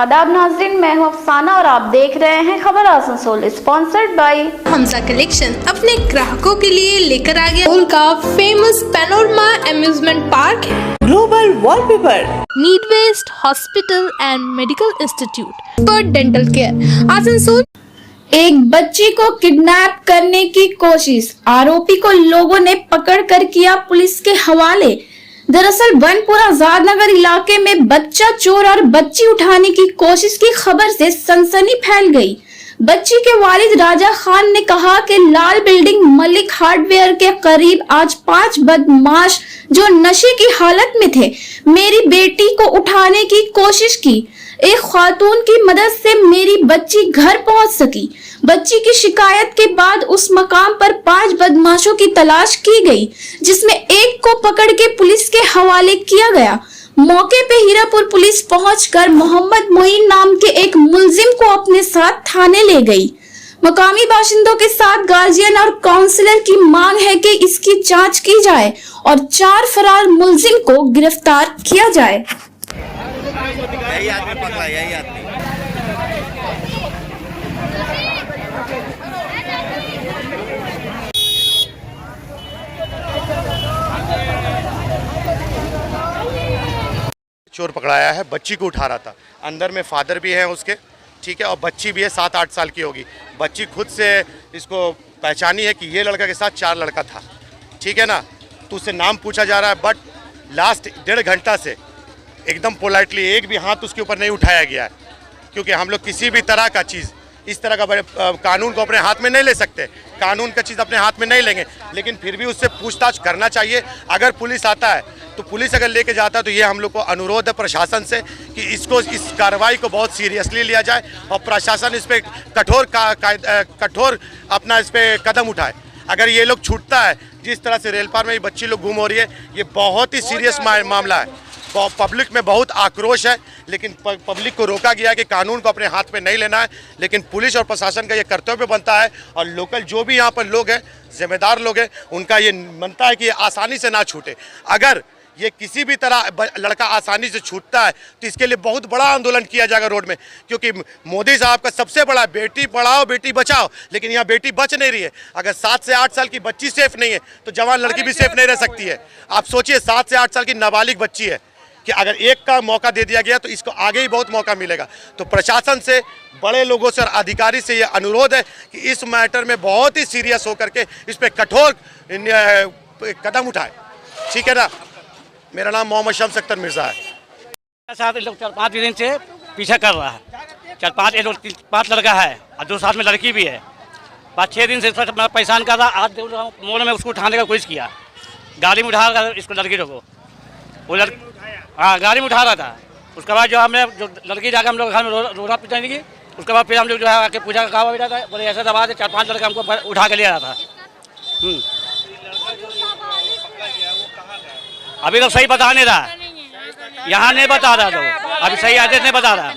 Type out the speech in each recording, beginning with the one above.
आदाब नाज़रीन, मैं हूं अफसाना और आप देख रहे हैं खबर Asansol, sponsored by Hamza collection. अपने ग्राहकों के लिए लेकर आ गया उनका फेमस पैनोरमा अम्यूजमेंट पार्क है, global wallpaper, need west hospital and medical institute for dental care, Asansol. एक बच्ची को किडनैप करने की कोशिश, आरोपी को लोगों ने पकड़कर किया पुलिस के हवाले। दरअसल बनपुर आजादनगर इलाके में बच्चा चोर और बच्ची उठाने की कोशिश की खबर से सनसनी फैल गई। बच्ची के वालिद राजा खान ने कहा कि लाल बिल्डिंग मलिक हार्डवेयर के करीब आज 5 बदमाश जो नशे की हालत में थे मेरी बेटी को उठाने की कोशिश की। एक खातून की मदद से मेरी बच्ची घर पहुंच सकी। बच्ची की शिकायत के बाद उस मकाम पर 5 बदमाशों की तलाश की गई, जिसमें एक को पकड़ के पुलिस के हवाले किया गया। मौके पे हीरापुर पुलिस पहुंचकर मोहम्मद मोइन नाम के एक मुलजिम को अपने साथ थाने ले गई। मकामी बाशिंदों के साथ गार्जियन और काउंसलर की मांग है कि इसकी जांच की जाए और 4 फरार मुलजिम को गिरफ्तार किया जाए। यही आदमी पकड़ा, यही आदमी। चोर पकड़ाया है, बच्ची को उठा रहा था। अंदर में फादर भी है उसके, ठीक है, और बच्ची भी है, 7-8 साल की होगी। बच्ची खुद से इसको पहचानी है कि ये लड़का के साथ 4 लड़का था, ठीक है ना। तो उससे नाम पूछा जा रहा है, बट लास्ट 1.5 घंटा से एकदम पोलाइटली एक भी हाथ उसके ऊपर नहीं उठाया गया है, क्योंकि हम लोग किसी भी तरह का चीज़ इस तरह का कानून को अपने हाथ में नहीं ले सकते। कानून का चीज़ अपने हाथ में नहीं लेंगे, लेकिन फिर भी उससे पूछताछ करना चाहिए। अगर पुलिस आता है तो पुलिस अगर लेके जाता है तो ये हम लोग को अनुरोध है प्रशासन से कि इस कार्रवाई को बहुत सीरियसली लिया जाए और प्रशासन इस पर कठोर अपना इस पर कदम उठाए। अगर ये लोग छूटता है, जिस तरह से रेलपार में बच्ची लोग गुम हो रही है, ये बहुत ही सीरियस मामला है। पब्लिक में बहुत आक्रोश है, लेकिन पब्लिक को रोका गया कि कानून को अपने हाथ में नहीं लेना है। लेकिन पुलिस और प्रशासन का ये कर्तव्य बनता है, और लोकल जो भी यहाँ पर लोग हैं, जिम्मेदार लोग हैं, उनका ये बनता है कि ये आसानी से ना छूटे। अगर ये किसी भी तरह लड़का आसानी से छूटता है तो इसके लिए बहुत बड़ा आंदोलन किया जाएगा रोड में, क्योंकि मोदी साहब का सबसे बड़ा बेटी पढ़ाओ बेटी बचाओ, लेकिन यहाँ बेटी बच नहीं रही है। अगर 7 से 8 साल की बच्ची सेफ नहीं है तो जवान लड़की भी सेफ नहीं रह सकती है। आप सोचिए, 7 से 8 साल की नाबालिग बच्ची है कि अगर एक का मौका दे दिया गया तो इसको आगे ही बहुत मौका मिलेगा। तो प्रशासन से, बड़े लोगों से और अधिकारी से ये अनुरोध है कि इस मैटर में बहुत ही सीरियस होकर के इस पर कठोर कदम उठाए, ठीक है ना। मेरा नाम मोहम्मद शम्स अख्तर मिर्जा है। साथ लोग 4-5 दिन से पीछा कर रहा है। 4-5 लड़का है और 2 साथ में लड़की भी है। 5-6 दिन से परेशान कर रहा। आज मोड़ में उसको उठाने का कोशिश किया, गाड़ी में उठा रहा इसको, लड़की को वो हाँ गाड़ी में उठा रहा था। उसके बाद जो हमने जो लड़की जाकर हम लोग घर में रोड़ा पिटाने की, उसके बाद फिर हम लोग जो है आके पूजा का कहा बेटा था, बोले ऐसा दबा दे। 4-5 लड़का हमको उठा के ले रहा था। अभी तो सही बता नहीं रहा, यहाँ नहीं बता रहा, तो अभी सही एड्रेस नहीं बता रहा।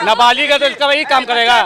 नाबालिग है तो इसका वही काम करेगा।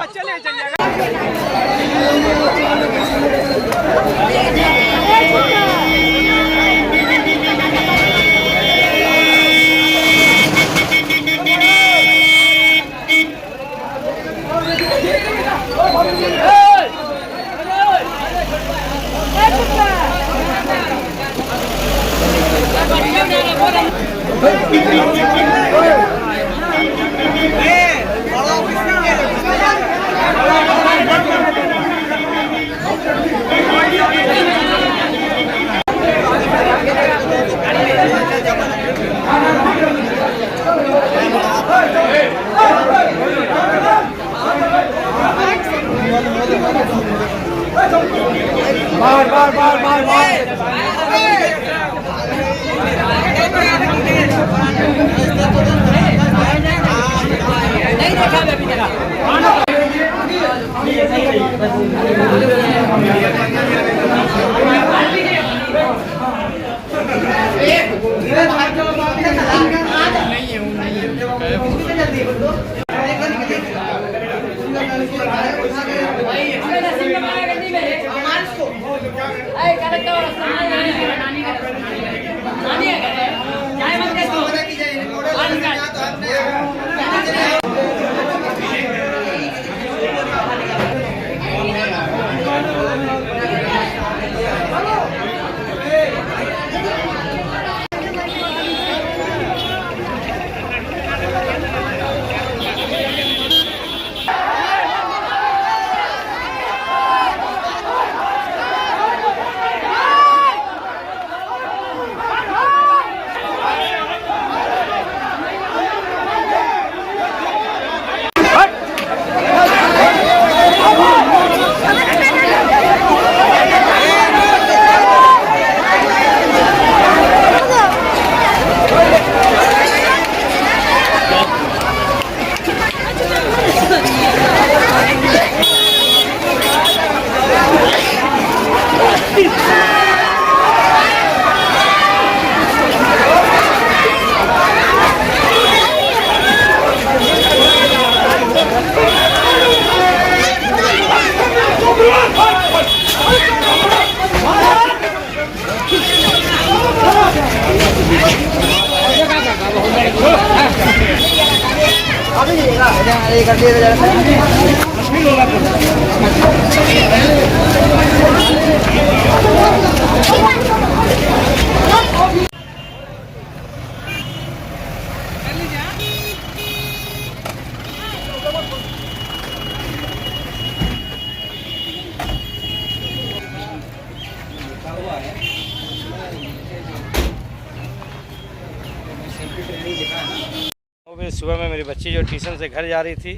अभी सुबह में मेरी बच्ची जो ट्यूशन से घर जा रही थी,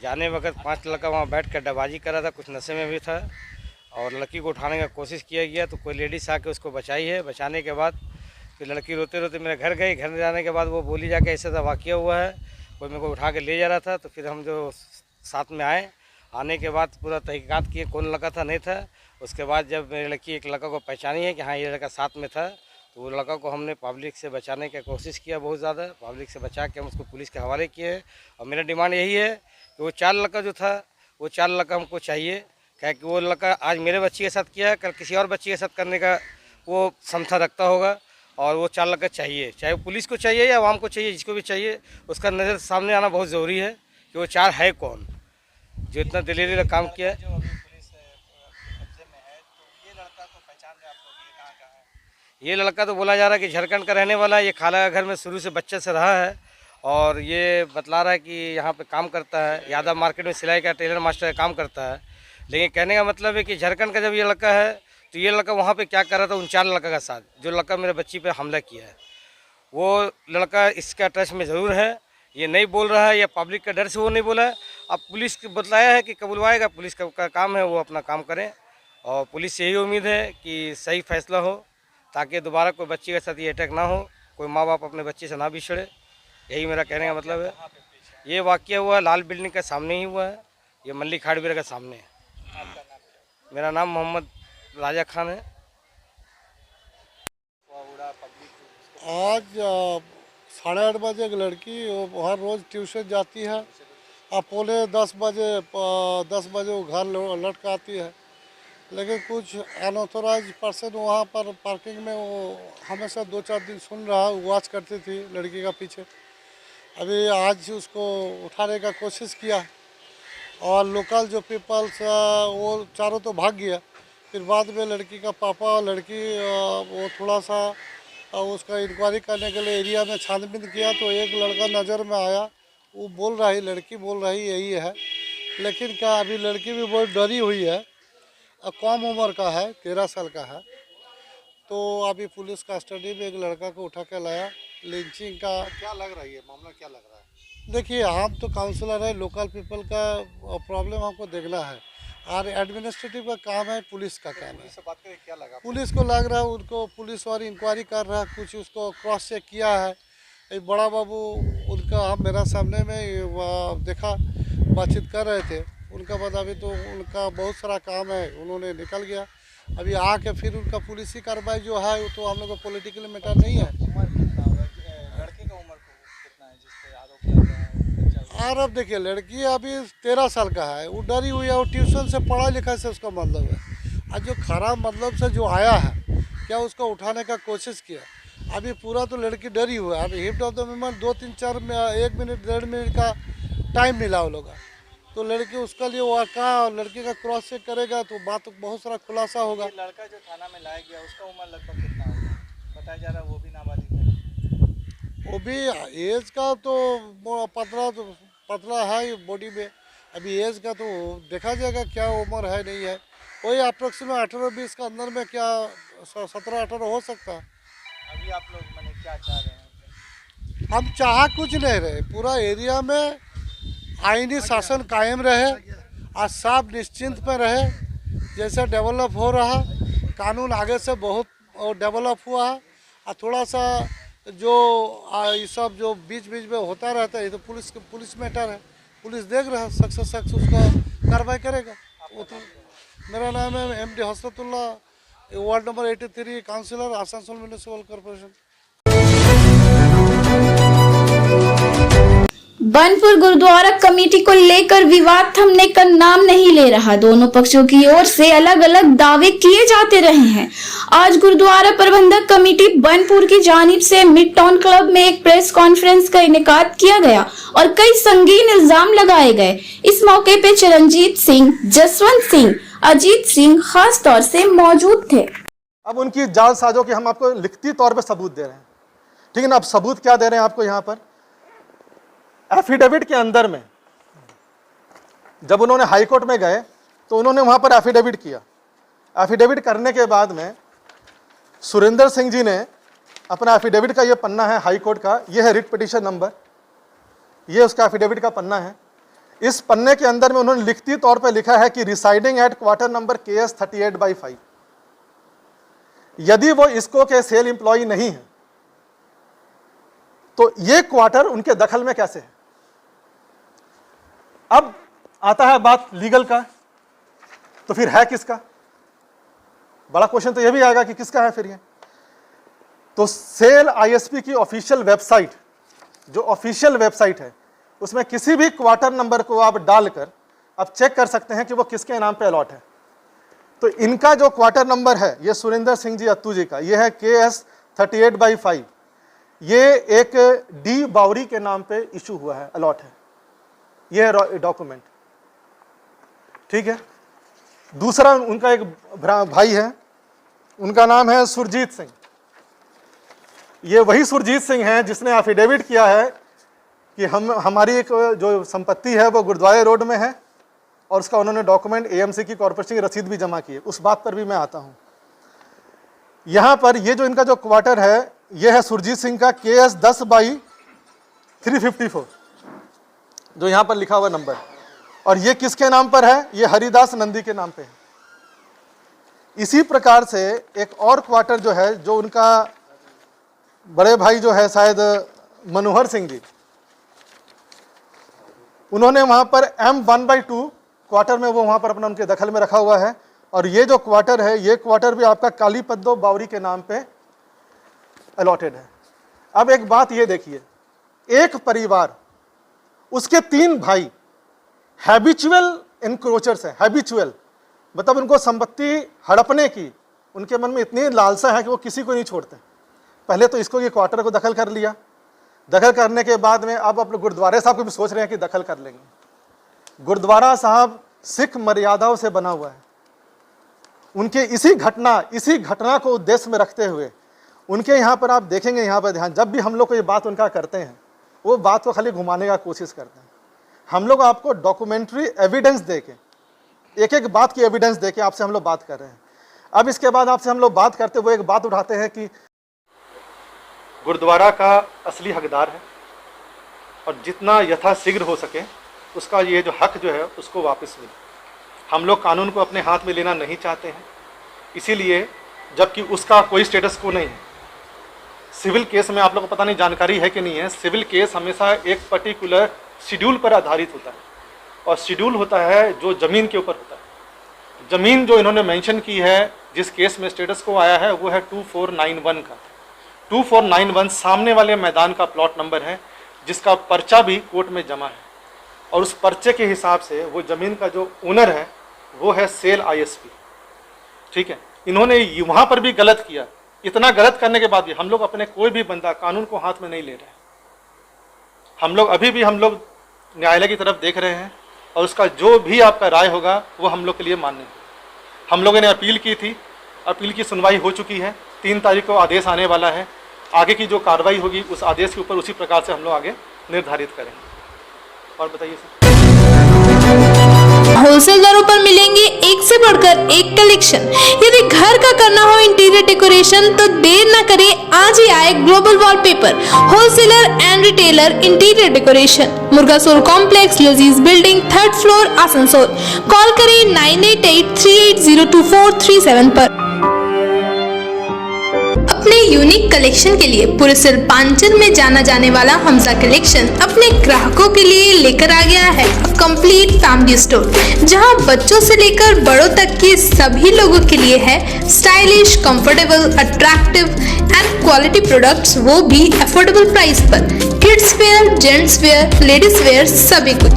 जाने वक्त 5 लड़का वहाँ बैठ कर डबाजी कर रहा था, कुछ नशे में भी था और लड़की को उठाने का कोशिश किया गया तो कोई लेडीज आके उसको बचाई है। बचाने के बाद फिर लड़की रोते रोते मेरे घर गई। घर जाने के बाद वो बोली जाके ऐसा ऐसा वाक़या हुआ है, कोई मेरे को उठा के ले जा रहा था। तो फिर हम जो साथ में आए, आने के बाद पूरा तहकीकात किए कौन लड़का था नहीं था। उसके बाद जब मेरी लड़की एक लड़का को पहचानी है कि हाँ ये लड़का साथ में था, तो वो लड़का को हमने पब्लिक से बचाने की कोशिश किया, बहुत ज़्यादा पब्लिक से बचा के हम उसको पुलिस के हवाले किए हैं। और मेरा डिमांड यही है कि वो 4 लड़का जो था, वो 4 लड़का हमको चाहिए, क्या कि वो लड़का आज मेरे बच्ची के साथ किया है, कल किसी और बच्ची के साथ करने का वो क्षमता रखता होगा। और वो 4 लड़का चाहिए, चाहे वो पुलिस को चाहिए या आवाम को चाहिए, जिसको भी चाहिए उसका नज़र सामने आना बहुत ज़रूरी है कि वो 4 है कौन जो इतना दिलेरी काम किया है। ये लड़का तो बोला जा रहा है कि झारखंड का रहने वाला है, ये खाला का घर में शुरू से बच्चे से रहा है और ये बतला रहा है कि यहाँ पे काम करता है, यादव मार्केट में सिलाई का टेलर मास्टर का काम करता है। लेकिन कहने का मतलब है कि झारखंड का जब ये लड़का है तो ये लड़का वहाँ पे क्या कर रहा था उन 4 लड़का का साथ, जो लड़का मेरे बच्ची पे हमला किया है वो लड़का इसका टच में ज़रूर है। ये नहीं बोल रहा है या पब्लिक का डर से वो नहीं बोला है। अब पुलिस को बतलाया है कि कबूलवाएगा, पुलिस का काम है, वो अपना काम करें और पुलिस से यही उम्मीद है कि सही फैसला हो ताकि दोबारा कोई बच्ची के साथ ये अटैक ना हो, कोई माँ बाप अपने बच्चे से ना बिछड़े। यही मेरा कहने का मतलब है। ये वाक़या हुआ लाल बिल्डिंग के सामने ही हुआ है, ये मल्ली खाड़बीरा के सामने है। मेरा नाम मोहम्मद राजा खान है। आज 8:30 बजे एक लड़की वहाँ रोज़ ट्यूशन जाती है, अब 9:45 बजे वो घर लौट के आती है। लेकिन कुछ अनऑथोराइज पर्सन वहाँ पर पार्किंग में वो हमेशा 2-4 दिन सुन रहा, वॉच करती थी लड़की का पीछे। अभी आज उसको उठाने का कोशिश किया और लोकल जो पीपल्स वो चारों तो भाग गया। फिर बाद में लड़की का पापा और लड़की वो थोड़ा सा उसका इंक्वायरी करने के लिए एरिया में छानबीन किया तो एक लड़का नज़र में आया। वो बोल रही, लड़की बोल रही यही है, लेकिन क्या अभी लड़की भी बहुत डरी हुई है, कम उम्र का है, 13 साल का है। तो अभी पुलिस कस्टडी में एक लड़का को उठा के लाया। लिंचिंग का क्या लग रहा है, ये मामला क्या लग रहा है? देखिए, हम तो काउंसलर है, लोकल पीपल का प्रॉब्लम हमको देखना है और एडमिनिस्ट्रेटिव का काम है, पुलिस का काम है। पुलिस से बात करें, क्या लगा? पुलिस को लग रहा है उनको, पुलिस और इंक्वायरी कर रहा है, कुछ उसको क्रॉस चेक किया है। एक बड़ा बाबू उनका हम मेरा सामने में देखा, बातचीत कर रहे थे। उनका बाद अभी तो उनका बहुत सारा काम है, उन्होंने निकल गया। अभी आके फिर उनका पुलिस की कार्रवाई जो है वो तो हम लोग को पॉलिटिकल मैटर नहीं है। लड़के का उम्र कितना है जिस पे आरोप लग रहा है? आरोप देखिए, लड़की अभी 13 साल का है, वो डरी हुई है, वो ट्यूशन से पढ़ा लिखा से उसका मतलब है। आज जो खराब मतलब से जो आया है, क्या उसको उठाने का कोशिश किया। अभी पूरा तो लड़की डरी हुआ है। अभी hit of the moment 2-3-4 1 minute 1.5 minute का टाइम मिला वो लोग, तो लड़की उसका लिए वो कहा, लड़की का क्रॉस चेक करेगा तो बात बहुत सारा खुलासा होगा। लड़का जो थाना में लाया गया उसका उम्र लगभग कितना होगा बताया जा रहा है? वो भी नाबालिग है। वो भी एज का तो पतला है बॉडी में। अभी एज का तो देखा जाएगा क्या उम्र है नहीं है। वही अप्रोक्सीमेट 18-20 का अंदर में क्या 17-18 हो सकता है। अभी आप लोग मैंने क्या चाह रहे हैं? हम चाह कुछ नहीं रहे, पूरा एरिया में आईनी शासन कायम रहे और सब निश्चिंत में रहे। जैसे डेवलप हो रहा, कानून आगे से बहुत डेवलप हुआ है और थोड़ा सा जो ये सब जो बीच बीच में होता रहता है, ये तो पुलिस मैटर है। पुलिस देख रहा है, सख्त उसका कार्रवाई करेगा। वो तो मेरा नाम है MD Hasratulla, ward number 83, councillor, Asansol municipal corporation. Burnpur gurdwara committee को लेकर विवाद थमने का नाम नहीं ले रहा। दोनों पक्षों की ओर से अलग अलग दावे किए जाते रहे हैं। आज गुरुद्वारा प्रबंधक कमेटी बर्नपुर की जानिब से मिड टाउन क्लब में एक प्रेस कॉन्फ्रेंस का इनेकाद किया गया और कई संगीन इल्जाम लगाए गए। इस मौके पे चरणजीत सिंह, जसवंत सिंह, अजीत सिंह खास तौर से मौजूद थे। अब उनकी जालसाजों के हम आपको लिखती तौर पे सबूत दे रहे हैं, ठीक है ना। अब सबूत क्या दे रहे हैं आपको यहाँ पर, एफिडेविट के अंदर में जब उन्होंने हाई कोर्ट में गए तो उन्होंने वहाँ पर एफिडेविट किया। एफिडेविट करने के बाद में सुरेंद्र सिंह जी ने अपना एफिडेविट का ये पन्ना है हाई कोर्ट का, ये है रिट पिटीशन नंबर, ये उसका एफिडेविट का पन्ना है। इस पन्ने के अंदर में उन्होंने लिखती तौर पे लिखा है कि residing at quarter number KS 38/5। यदि वो इसको के सेल एम्प्लॉय नहीं है तो ये क्वार्टर उनके दखल में कैसे है। अब आता है बात लीगल का, तो फिर है किसका। बड़ा क्वेश्चन तो ये भी आएगा कि किसका है फिर ये। तो सेल ISP की ऑफिशियल वेबसाइट, जो ऑफिशियल वेबसाइट है, उसमें किसी भी क्वार्टर नंबर को आप डालकर आप चेक कर सकते हैं कि वो किसके नाम पे अलॉट है। तो इनका जो क्वार्टर नंबर है, ये सुरेंद्र सिंह जी अत्तू जी का, ये है KS 38/5। ये एक डी बावरी के नाम पे इशू हुआ है, अलॉट है, ये है डॉक्यूमेंट, ठीक है। दूसरा उनका एक भाई है, उनका नाम है सुरजीत सिंह। ये वही सुरजीत सिंह हैं जिसने एफिडेविट किया है कि हमारी एक जो संपत्ति है वो गुरुद्वारे रोड में है, और उसका उन्होंने डॉक्यूमेंट AMC की कॉर्पोरेशन की रसीद भी जमा की है। उस बात पर भी मैं आता हूँ। यहाँ पर ये जो इनका जो क्वार्टर है, ये है सुरजीत सिंह का KS 10/354, जो यहाँ पर लिखा हुआ नंबर, और ये किसके नाम पर है, ये हरिदास नंदी के नाम पे है। इसी प्रकार से एक और क्वार्टर जो है, जो उनका बड़े भाई जो है शायद मनोहर सिंह जी, उन्होंने वहाँ पर M1/2 क्वार्टर में वो वहाँ पर अपना उनके दखल में रखा हुआ है। और ये जो क्वार्टर है, ये क्वार्टर भी आपका काली पद्दो बावरी के नाम पे अलॉटेड है। अब एक बात ये देखिए, एक परिवार, उसके 3 भाई हैबिचुअल इंक्रोचर्स हैं। हैबिचुअल मतलब उनको संपत्ति हड़पने की उनके मन में इतनी लालसा है कि वो किसी को नहीं छोड़ते। पहले तो इसको ये क्वार्टर को दखल कर लिया, दखल करने के बाद में अब अपने गुरुद्वारे साहब को भी सोच रहे हैं कि दखल कर लेंगे। गुरुद्वारा साहब सिख मर्यादाओं से बना हुआ है। उनके इसी घटना को उद्देश्य में रखते हुए उनके यहाँ पर आप देखेंगे, यहाँ पर ध्यान, जब भी हम लोग को ये बात उनका करते हैं, वो बात को खाली घुमाने का कोशिश करते हैं। हम लोग आपको डॉक्यूमेंट्री एविडेंस देके, एक एक बात की एविडेंस देके आपसे हम लोग बात कर रहे हैं। अब इसके बाद आपसे हम लोग बात करते हुए एक बात उठाते हैं कि गुरुद्वारा का असली हकदार है और जितना यथाशीघ्र हो सके उसका ये जो हक जो है उसको वापस मिले। हम लोग कानून को अपने हाथ में लेना नहीं चाहते हैं, इसीलिए जबकि उसका कोई स्टेटस को नहीं है। सिविल केस में आप लोगों को पता नहीं जानकारी है कि नहीं है, सिविल केस हमेशा एक पर्टिकुलर शेड्यूल पर आधारित होता है, और शेड्यूल होता है जो ज़मीन के ऊपर होता है। ज़मीन जो इन्होंने मेंशन की है, जिस केस में स्टेटस को आया है, वो है 2491 का। 2491 सामने वाले मैदान का प्लॉट नंबर है, जिसका पर्चा भी कोर्ट में जमा है, और उस पर्चे के हिसाब से वो ज़मीन का जो ओनर है वो है सेल ISP, ठीक है। इन्होंने वहाँ पर भी गलत किया। इतना गलत करने के बाद भी हम लोग अपने कोई भी बंदा कानून को हाथ में नहीं ले रहे। हम लोग अभी भी न्यायालय की तरफ देख रहे हैं, और उसका जो भी आपका राय होगा वो हम लोग के लिए मान्य है। हम लोगों ने अपील की थी, अपील की सुनवाई हो चुकी है। 3 तारीख को आदेश आने वाला है। आगे की जो कार्रवाई होगी उस आदेश के ऊपर उसी प्रकार से हम लोग आगे निर्धारित करेंगे। और बताइए सर। होलसेल दरों पर मिलेंगे एक से बढ़कर एक कलेक्शन। यदि घर का करना हो इंटीरियर डेकोरेशन तो देर न करें, आज ही आए global wallpaper, wholesaler and retailer interior decoration, Murgasol complex, Lazeez building, 3rd floor, Asansol. Call करें 9883802437 पर। अपने यूनिक कलेक्शन के लिए पूरे सिरपांचल में जाना जाने वाला हमजा कलेक्शन अपने ग्राहकों के लिए लेकर आ गया है कंप्लीट फैमिली स्टोर, जहां बच्चों से लेकर बड़ों तक के सभी लोगों के लिए है stylish, comfortable, attractive and quality products, वो भी अफोर्डेबल प्राइस पर। Kids where, gents wear, ladies wear, सभी कुछ।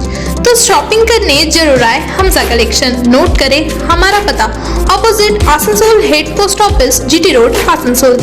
तो शॉपिंग करने जरूर आए हमसा कलेक्शन। नोट करें हमारा पता, opposite Asansol head post office, GT road, Asansol.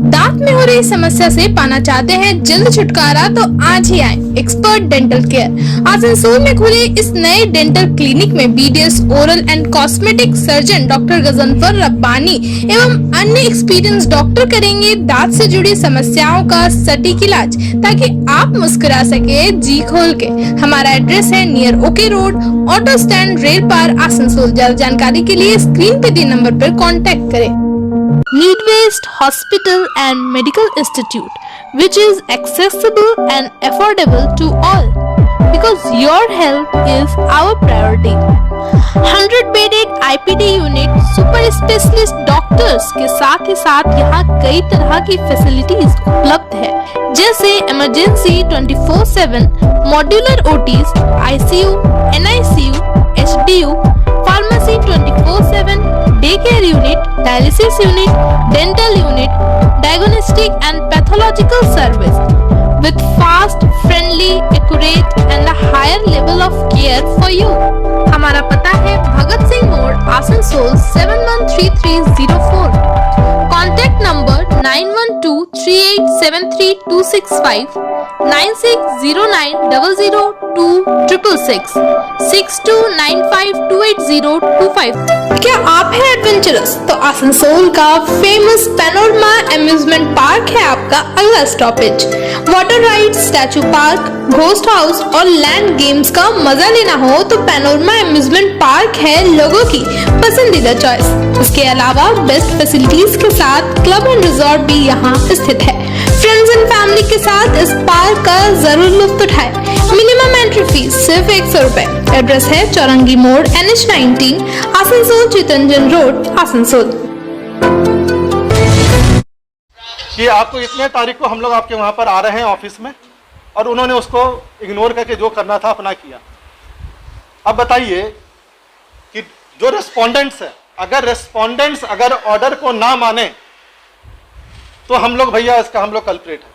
दांत में हो रही समस्या से पाना चाहते हैं जल्द छुटकारा तो आज ही आए एक्सपर्ट डेंटल केयर। आसनसोल में खुले इस नए डेंटल क्लिनिक में BDS, oral and cosmetic surgeon doctor Jaswant Rabbani एवं अन्य एक्सपीरियंस डॉक्टर करेंगे दांत से जुड़ी समस्याओं का सटीक इलाज, ताकि आप मुस्कुरा सके जी खोल के। हमारा एड्रेस है near OK road, auto stand, Railpar, Asansol. ज्यादा जानकारी के लिए स्क्रीन पे दिए नंबर पर कॉन्टेक्ट करें। Need Based Hospital and Medical Institute, which is accessible and affordable to all, because your health is our priority. 100-bedded IPD unit, super specialist doctors के साथ ही साथ यहाँ कई तरह की फैसिलिटीज उपलब्ध है, जैसे emergency 24/7, modular OTs, ICU, NICU, HDU, pharmacy 24/7, day care unit, dialysis unit, dental unit, diagnostic and pathological service with fast, friendly, accurate and a higher level of care for you. हमारा पता है भगत सिंह मोड़, Asansol 713304। Contact number 9123873265, 9609002666, 6295280255। क्या आप हैं adventurous? तो आसनसोल का famous panorama amusement park है आपका अगला stoppage. Water ride, statue park, ghost house और लैंड गेम्स का मजा लेना हो तो पैनोरमा अम्यूजमेंट पार्क है लोगों की पसंदीदा चॉइस। इसके अलावा बेस्ट फैसिलिटीज के साथ क्लब एंड रिजॉर्ट भी यहाँ स्थित है। फ्रेंड्स एंड फैमिली के साथ इस पार्क का जरूर लुत्फ उठाए। मिनिमम एंट्री फीस सिर्फ 100 रुपए। एड्रेस है चौरंगी मोड़, NH19, आसनसोल चितरंजन रोड, आसनसोल। कि आपको इतने तारीख को हम लोग आपके वहाँ पर आ रहे हैं ऑफिस में, और उन्होंने उसको इग्नोर करके जो करना था अपना किया। अब बताइए कि जो रेस्पोंडेंट्स है, अगर ऑर्डर को ना माने तो हम लोग भैया इसका हम लोग कल्प्रेट है।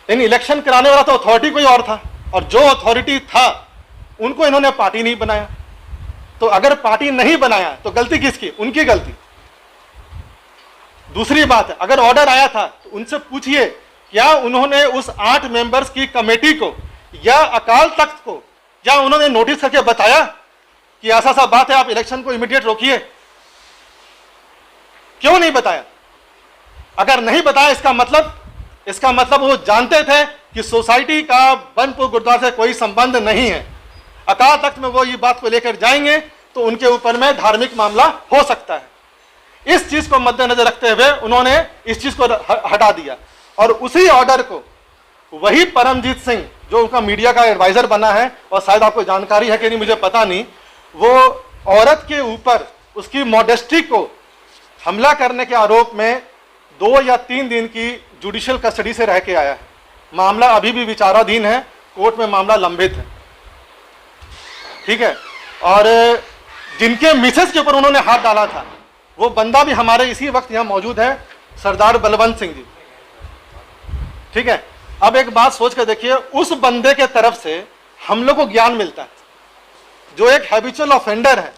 इन इलेक्शन कराने वाला तो अथॉरिटी कोई और था, और जो अथॉरिटी था उनको इन्होंने पार्टी नहीं बनाया। तो अगर पार्टी नहीं बनाया तो गलती किसकी? उनकी गलती। दूसरी बात है, अगर ऑर्डर आया था तो उनसे पूछिए क्या उन्होंने उस 8 मेंबर्स की कमेटी को या अकाल तख्त को क्या उन्होंने नोटिस करके बताया कि ऐसा सा बात है, आप इलेक्शन को इमीडिएट रोकिए? क्यों नहीं बताया? अगर नहीं बताया इसका मतलब वो जानते थे कि सोसाइटी का बर्नपुर गुरुद्वारा से कोई संबंध नहीं है। अकाल तख्त में वो ये बात को लेकर जाएंगे तो उनके ऊपर में धार्मिक मामला हो सकता है। इस चीज को मद्देनजर रखते हुए उन्होंने इस चीज को हटा दिया, और उसी ऑर्डर को वही परमजीत सिंह जो उनका मीडिया का एडवाइजर बना है, और शायद आपको जानकारी है कि नहीं मुझे पता नहीं, वो औरत के ऊपर उसकी मॉडेस्टी को हमला करने के आरोप में 2 या 3 दिन की जुडिशियल कस्टडी से रह के आया है। मामला अभी भी विचाराधीन है, कोर्ट में मामला लंबित है। ठीक है, और जिनके मिसेस के ऊपर उन्होंने हाथ डाला था वो बंदा भी हमारे इसी वक्त यहाँ मौजूद है, सरदार बलवंत सिंह जी। ठीक है, अब एक बात सोच कर देखिए, उस बंदे के तरफ से हम लोग को ज्ञान मिलता है। जो एक हैबिचुअल ऑफेंडर है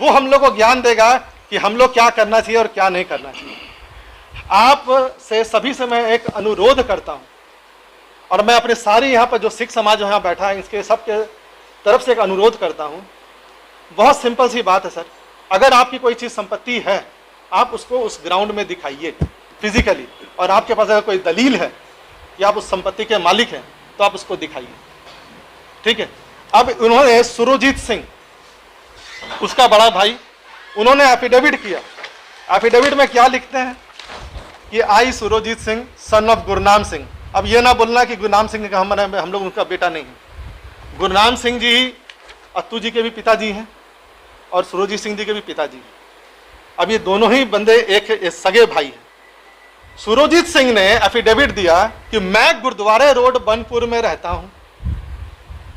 वो हम लोग को ज्ञान देगा कि हम लोग क्या करना चाहिए और क्या नहीं करना चाहिए। आप से सभी से मैं एक अनुरोध करता हूं, और मैं अपने सारे यहाँ पर जो सिख समाज यहाँ बैठा है इसके सबके तरफ से एक अनुरोध करता हूं। बहुत सिंपल सी बात है सर, अगर आपकी कोई चीज़ संपत्ति है आप उसको उस ग्राउंड में दिखाइए फिजिकली, और आपके पास अगर कोई दलील है कि आप उस संपत्ति के मालिक हैं तो आप उसको दिखाइए। ठीक है, अब उन्होंने सुरजीत सिंह, उसका बड़ा भाई, उन्होंने एफिडेविट किया। एफिडेविट में क्या लिखते हैं कि आई सुरजीत सिंह सन ऑफ गुरनाम सिंह। अब ये ना बोलना कि गुरनाम सिंह का हम लोग उनका बेटा नहीं है। गुरनाम सिंह जी अत्तू जी के भी पिताजी हैं और सुरजीत सिंह जी के भी पिताजी हैं। अब ये दोनों ही बंदे एक सगे भाई हैं। सुरजीत सिंह ने एफिडेविट दिया कि मैं गुरुद्वारे रोड बर्नपुर में रहता हूं,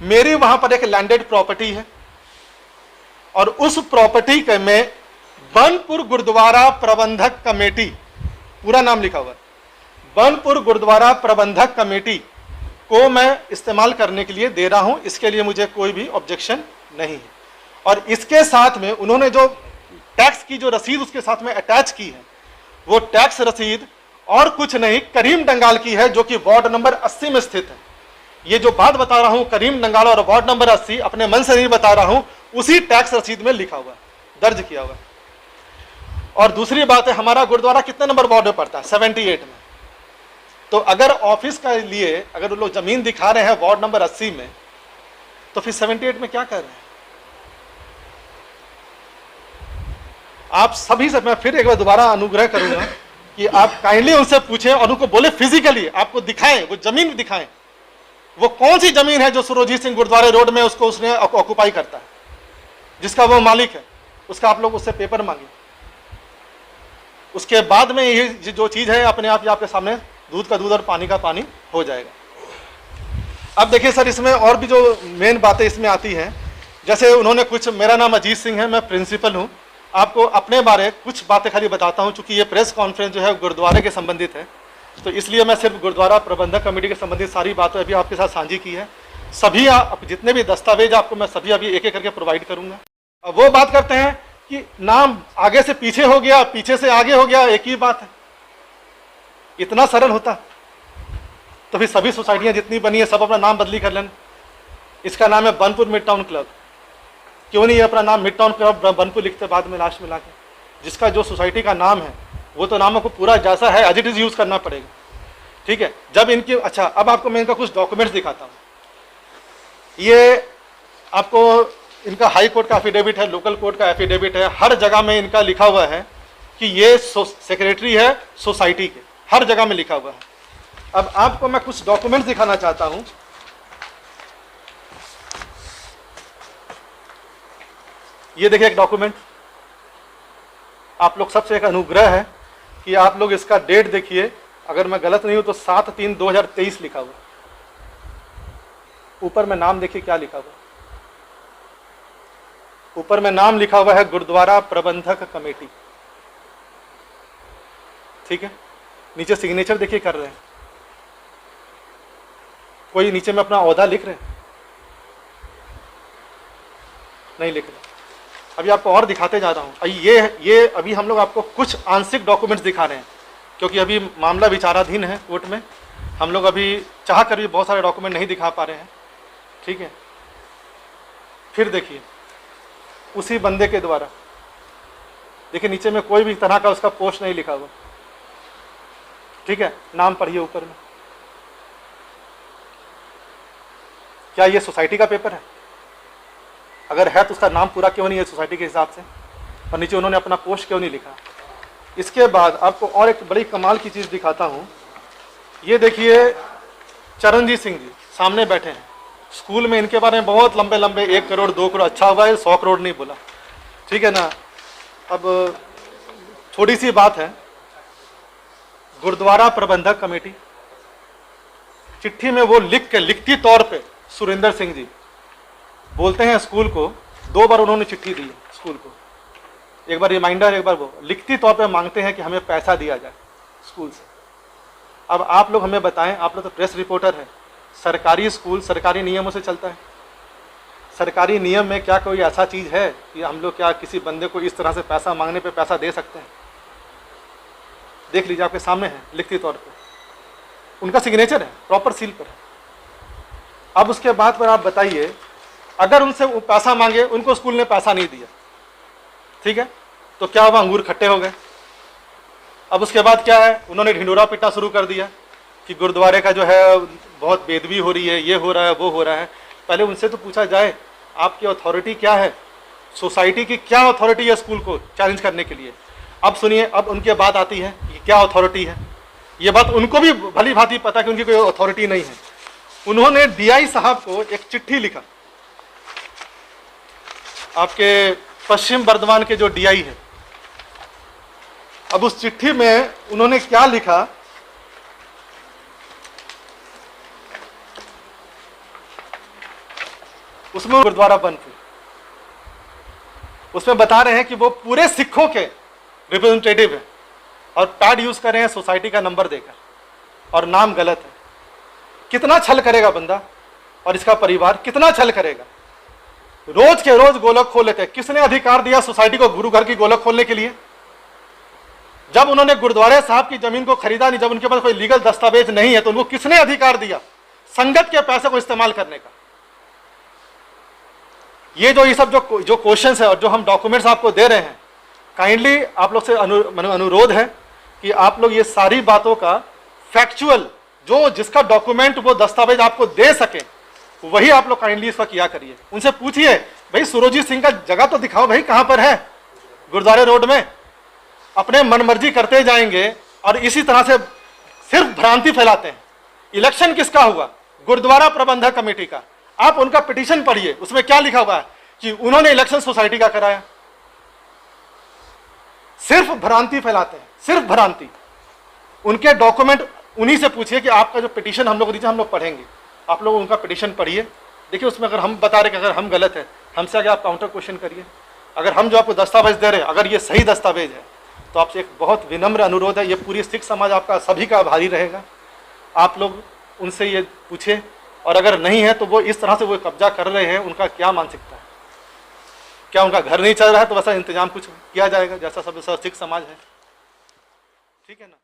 मेरी वहां पर एक लैंडेड प्रॉपर्टी है, और उस प्रॉपर्टी के में बर्नपुर गुरुद्वारा प्रबंधक कमेटी, पूरा नाम लिखा हुआ है, बर्नपुर गुरुद्वारा प्रबंधक कमेटी को मैं इस्तेमाल करने के लिए दे रहा हूं, इसके लिए मुझे कोई भी ऑब्जेक्शन नहीं है। और इसके साथ में उन्होंने जो टैक्स की जो रसीद उसके साथ में अटैच की है, वो टैक्स रसीद और कुछ नहीं करीम डंगाल की है, जो कि वार्ड नंबर 80 में स्थित है। ये जो बात बता रहा हूं करीम डंगाल और वार्ड नंबर 80 अपने मन से नहीं बता रहा हूं, उसी टैक्स रसीद में लिखा हुआ है, दर्ज किया हुआ है। और दूसरी बात है, हमारा गुरुद्वारा कितने नंबर वार्ड में पड़ता है? 78 में। तो अगर ऑफिस के लिए अगर वो लोग जमीन दिखा रहे हैं वार्ड नंबर 80 में, तो फिर 78 में क्या कर रहे हैं? आप सभी से मैं फिर एक बार दोबारा अनुग्रह करूंगा कि आप काइंडली उनसे पूछें और उनको बोले फिजिकली आपको दिखाएं, वो जमीन दिखाएं, वो कौन सी जमीन है जो सुरजीत सिंह गुरुद्वारे रोड में उसको उसने ऑक्युपाई करता है, जिसका वो मालिक है, उसका आप लोग उससे पेपर मांगिए। उसके बाद में ये जो चीज़ है अपने आप ही आपके सामने दूध का दूध और पानी का पानी हो जाएगा। अब देखिए सर, इसमें और भी जो मेन बातें इसमें आती हैं, जैसे उन्होंने कुछ, मेरा नाम अजीत सिंह है, मैं प्रिंसिपल हूँ, आपको अपने बारे कुछ बातें खाली बताता हूँ। चूँकि ये प्रेस कॉन्फ्रेंस जो है गुरुद्वारे के संबंधित है, तो इसलिए मैं सिर्फ गुरुद्वारा प्रबंधक कमेटी के संबंधित सारी बातें अभी आपके साथ साझी की है। सभी जितने भी दस्तावेज आपको मैं सभी अभी एक एक करके प्रोवाइड करूँगा। अब वो बात करते हैं कि नाम आगे से पीछे हो गया, पीछे से आगे हो गया, एक ही बात है। इतना सरल होता तो फिर सभी सोसाइटियाँ जितनी बनी है सब अपना नाम बदली कर लेना। इसका नाम है बर्नपुर मिड टाउन क्लब, क्यों नहीं अपना नाम मिड टाउन क्लब बर्नपुर लिखते बाद में लास्ट में लाके? जिसका जो सोसाइटी का नाम है वो तो नाम आपको पूरा जैसा है एज इट इज यूज करना पड़ेगा, ठीक है। जब इनकी, अच्छा अब आपको मैं इनका कुछ डॉक्यूमेंट्स दिखाता हूँ। ये आपको इनका हाई कोर्ट का एफिडेविट है, लोकल कोर्ट का एफिडेविट है, हर जगह में इनका लिखा हुआ है कि ये सेक्रेटरी है सोसाइटी के, हर जगह में लिखा हुआ है। अब आपको मैं कुछ डॉक्यूमेंट्स दिखाना चाहता हूँ। ये देखिए एक डॉक्यूमेंट, आप लोग सबसे एक अनुग्रह है कि आप लोग इसका डेट देखिए, अगर मैं गलत नहीं हूं तो 7/3/2023 लिखा हुआ। ऊपर में नाम देखिए क्या लिखा हुआ, ऊपर में नाम लिखा हुआ है गुरुद्वारा प्रबंधक कमेटी, ठीक है। नीचे सिग्नेचर देखिए कर रहे हैं, कोई नीचे में अपना ओहदा लिख रहे हैं? नहीं लिख रहे। अभी आपको और दिखाते जा रहा हूँ। ये अभी हम लोग आपको कुछ आंशिक डॉक्यूमेंट्स दिखा रहे हैं, क्योंकि अभी मामला विचाराधीन है कोर्ट में। हम लोग अभी चाह कर भी बहुत सारे डॉक्यूमेंट नहीं दिखा पा रहे हैं, ठीक है। फिर देखिए उसी बंदे के द्वारा, देखिए नीचे में कोई भी तरह का उसका पोस्ट नहीं लिखा हुआ, ठीक है। नाम पढ़िए ऊपर में, क्या ये सोसाइटी का पेपर है? अगर है तो उसका नाम पूरा क्यों नहीं है सोसाइटी के हिसाब से, और नीचे उन्होंने अपना पोस्ट क्यों नहीं लिखा? इसके बाद आपको और एक बड़ी कमाल की चीज़ दिखाता हूँ। ये देखिए चरणजीत सिंह जी सामने बैठे हैं। स्कूल में इनके बारे में बहुत लंबे लंबे 1 करोड़ 2 करोड़, अच्छा हुआ है 100 करोड़ नहीं बोला, ठीक है ना। अब थोड़ी सी बात है, गुरुद्वारा प्रबंधक कमेटी चिट्ठी में वो लिख के, लिखती तौर पे सुरेंद्र सिंह जी बोलते हैं स्कूल को, 2 बार उन्होंने चिट्ठी दी स्कूल को, एक बार रिमाइंडर, एक बार वो लिखती तौर पे मांगते हैं कि हमें पैसा दिया जाए स्कूल से। अब आप लोग हमें बताएं, आप लोग तो प्रेस रिपोर्टर हैं, सरकारी स्कूल सरकारी नियमों से चलता है। सरकारी नियम में क्या कोई ऐसा चीज़ है कि हम लोग क्या किसी बंदे को इस तरह से पैसा मांगने पे पैसा दे सकते हैं? देख लीजिए आपके सामने है, लिखती तौर पे उनका सिग्नेचर है, प्रॉपर सील पर है। अब उसके बाद पर आप बताइए, अगर उनसे पैसा मांगे, उनको स्कूल ने पैसा नहीं दिया, ठीक है, तो क्या हुआ? अंगूर खट्टे हो गए। अब उसके बाद क्या है, उन्होंने ढिंडोरा पीटना शुरू कर दिया कि गुरुद्वारे का जो है बहुत बेदबी हो रही है, ये हो रहा है, वो हो रहा है। पहले उनसे तो पूछा जाए आपकी अथॉरिटी क्या है, सोसाइटी की क्या अथॉरिटी है स्कूल को चैलेंज करने के लिए। अब सुनिए, अब उनके बात आती है कि क्या अथॉरिटी है। ये बात उनको भी भली भांति पता कि उनकी कोई अथॉरिटी नहीं है। उन्होंने डीआई साहब को एक चिट्ठी लिखा, आपके पश्चिम बर्धमान के जो डीआई है। अब उस चिट्ठी में उन्होंने क्या लिखा, उसमें गुरुद्वारा बर्नपुर, उसमें बता रहे हैं कि वो पूरे सिखों के रिप्रेजेंटेटिव है और पैड यूज कर रहे हैं सोसाइटी का नंबर देकर। और नाम गलत है। कितना छल करेगा बंदा और इसका परिवार कितना छल करेगा। रोज के रोज गोलक खोल लेते हैं। किसने अधिकार दिया सोसाइटी को गुरु घर की गोलक खोलने के लिए? जब उन्होंने गुरुद्वारे साहब की जमीन को खरीदा नहीं, जब उनके पास कोई लीगल दस्तावेज नहीं है, तो उनको किसने अधिकार दिया संगत के पैसे को इस्तेमाल करने का? ये सब जो क्वेश्चंस है और जो हम डॉक्यूमेंट्स आपको दे रहे हैं, काइंडली आप लोग से अनुरोध है कि आप लोग ये सारी बातों का फैक्चुअल जो जिसका डॉक्यूमेंट वो दस्तावेज आपको दे सके वही आप लोग काइंडली इसका किया करिए। उनसे पूछिए भाई सुरजीत सिंह का जगह तो दिखाओ भाई, कहां पर है? गुरुद्वारे रोड में। अपने मनमर्जी करते जाएंगे और इसी तरह से सिर्फ भ्रांति फैलाते हैं। इलेक्शन किसका हुआ? गुरुद्वारा प्रबंधक कमेटी का। आप उनका पिटीशन पढ़िए, उसमें क्या लिखा हुआ है कि उन्होंने इलेक्शन सोसाइटी का कराया। सिर्फ भ्रांति फैलाते हैं, सिर्फ भ्रांति। उनके डॉक्यूमेंट उन्हीं से पूछिए कि आपका जो पिटीशन हम लोग दीजिए, हम लोग पढ़ेंगे। आप लोग उनका पिटीशन पढ़िए, देखिए उसमें अगर हम बता रहे कि अगर हम गलत है, हमसे आगे आप काउंटर क्वेश्चन करिए। अगर हम जो आपको दस्तावेज दे रहे हैं अगर ये सही दस्तावेज है तो आपसे एक बहुत विनम्र अनुरोध है, ये पूरी सिख समाज आपका सभी का आभारी रहेगा। आप लोग उनसे ये पूछे, और अगर नहीं है तो वो इस तरह से वो कब्जा कर रहे हैं, उनका क्या मानसिकता है? क्या उनका घर नहीं चल रहा है तो वैसा इंतजाम कुछ किया जाएगा जैसा सब सिख समाज है? ठीक है ना।